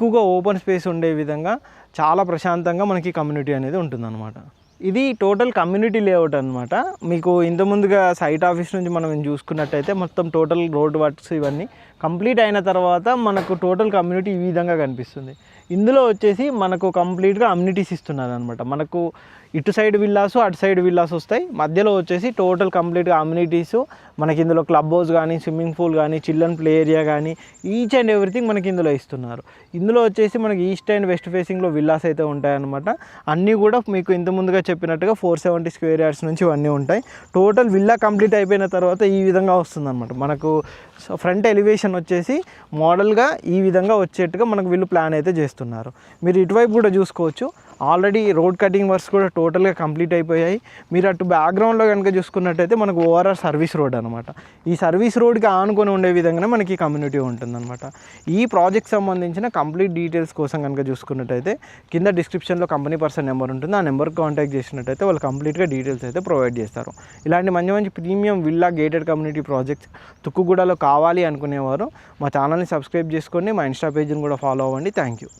ఎక్కువగా open space ఉండే విధంగా చాలా ప్రశాంతంగా మనకి కమ్యూనిటీ అనేది ఉంటుందన్నమాట. ఇది టోటల్ కమ్యూనిటీ లేఅవుట్ అనమాట. మీకు ఇంత ముందుగా సైట్ ఆఫీస్ నుంచి మనం చూసుకున్నట్టయితే మొత్తం టోటల్ రోడ్ వర్క్స్ ఇవన్నీ కంప్లీట్ అయిన తర్వాత మనకు టోటల్ కమ్యూనిటీ ఈ విధంగా కనిపిస్తుంది. ఇందులో వచ్చేసి మనకు కంప్లీట్గా అమ్యూనిటీస్ ఇస్తున్నారు అనమాట. మనకు ఇటు సైడ్ విల్లాసు అటు సైడ్ విల్లాస్ వస్తాయి. మధ్యలో వచ్చేసి టోటల్ కంప్లీట్గా అమ్యూనిటీసు మనకి ఇందులో క్లబ్ హౌస్ కానీ, స్విమ్మింగ్ పూల్ కానీ, చిల్డ్రన్ ప్లే ఏరియా కానీ ఈచ్ అండ్ ఎవ్రీథింగ్ మనకి ఇందులో ఇస్తున్నారు. ఇందులో వచ్చేసి మనకి ఈస్ట్ అండ్ వెస్ట్ ఫేసింగ్లో విల్లాస్ అయితే ఉంటాయన్నమాట. అన్నీ కూడా మీకు ఇంత ముందుగా చెప్పినట్టుగా 470 స్క్వేర్ యార్డ్స్ నుంచి ఇవన్నీ ఉంటాయి. టోటల్ విల్లా కంప్లీట్ అయిపోయిన తర్వాత ఈ విధంగా వస్తుందన్నమాట. మనకు ఫ్రంట్ ఎలివేషన్ వచ్చేసి మోడల్గా ఈ విధంగా వచ్చేట్టుగా మనకు వీళ్ళు ప్లాన్ అయితే చేస్తున్నారు. మీరు ఇటువైపు కూడా చూసుకోవచ్చు. ఆల్రెడీ రోడ్ కటింగ్ వర్క్స్ కూడా టోటల్గా కంప్లీట్ అయిపోయాయి. మీరు అటు బ్యాక్గ్రౌండ్లో కనుక చూసుకున్నట్టయితే మనకు ఓఆర్ఆర్ సర్వీస్ రోడ్ అనమాట. ఈ సర్వీస్ రోడ్కి ఆనుకొని ఉండే విధంగానే మనకి కమ్యూనిటీ ఉంటుందన్నమాట. ఈ ప్రాజెక్ట్ సంబంధించిన కంప్లీట్ డీటెయిల్స్ కోసం కనుక చూసుకున్నట్టయితే కింద డిస్క్రిప్షన్లో కంపెనీ పర్సన్ నెంబర్ ఉంటుంది. ఆ నెంబర్కి కాంటాక్ట్ చేసినట్టయితే వాళ్ళు కంప్లీట్గా డీటెయిల్స్ అయితే ప్రొవైడ్ చేస్తారు. ఇలాంటి మంచి మంచి premium villa gated community projects తుక్కుగూడలో కావాలి అనుకునేవారు మా ఛానల్ని సబ్స్క్రైబ్ చేసుకోండి. మా ఇన్స్టా పేజ్ని కూడా ఫాలో అవ్వండి. Thank you.